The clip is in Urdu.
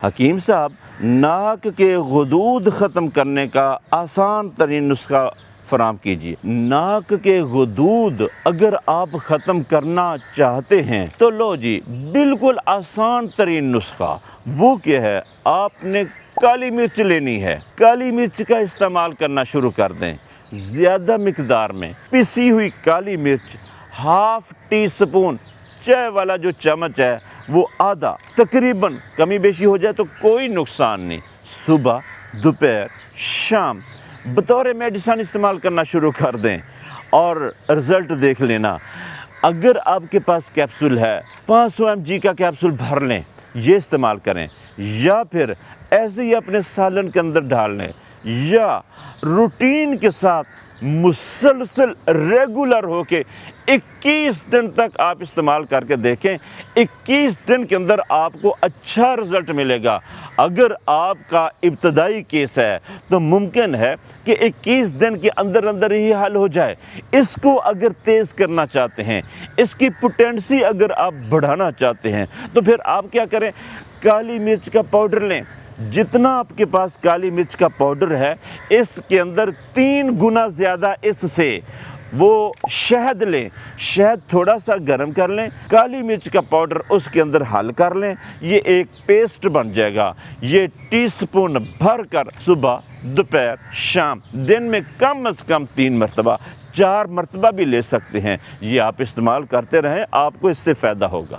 حکیم صاحب، ناک کے غدود ختم کرنے کا آسان ترین نسخہ فراہم کیجیے۔ ناک کے غدود اگر آپ ختم کرنا چاہتے ہیں تو لو جی، بالکل آسان ترین نسخہ وہ کیا ہے؟ آپ نے کالی مرچ لینی ہے۔ کالی مرچ کا استعمال کرنا شروع کر دیں، زیادہ مقدار میں پسی ہوئی کالی مرچ، ½ ٹی اسپون، چائے والا جو چمچ ہے وہ آدھا، تقریباً کمی بیشی ہو جائے تو کوئی نقصان نہیں، صبح، دوپہر، شام بطور میڈیسن استعمال کرنا شروع کر دیں اور رزلٹ دیکھ لینا۔ اگر آپ کے پاس کیپسول ہے، 500 mg کا کیپسول بھر لیں، یہ استعمال کریں، یا پھر ایسے ہی اپنے سالن کے اندر ڈال لیں، یا روٹین کے ساتھ مسلسل ریگولر ہو کے 21 دن تک آپ استعمال کر کے دیکھیں۔ 21 دن کے اندر آپ کو اچھا رزلٹ ملے گا۔ اگر آپ کا ابتدائی کیس ہے تو ممکن ہے کہ 21 دن کے اندر اندر ہی حل ہو جائے۔ اس کو اگر تیز کرنا چاہتے ہیں، اس کی پوٹینسی اگر آپ بڑھانا چاہتے ہیں تو پھر آپ کیا کریں؟ کالی مرچ کا پاؤڈر لیں۔ جتنا آپ کے پاس کالی مرچ کا پاؤڈر ہے، اس کے اندر 3 گنا زیادہ اس سے وہ شہد لیں۔ شہد تھوڑا سا گرم کر لیں، کالی مرچ کا پاؤڈر اس کے اندر حل کر لیں، یہ ایک پیسٹ بن جائے گا۔ یہ ٹی اسپون بھر کر صبح، دوپہر، شام، دن میں کم از کم 3 مرتبہ، 4 مرتبہ بھی لے سکتے ہیں۔ یہ آپ استعمال کرتے رہیں، آپ کو اس سے فائدہ ہوگا۔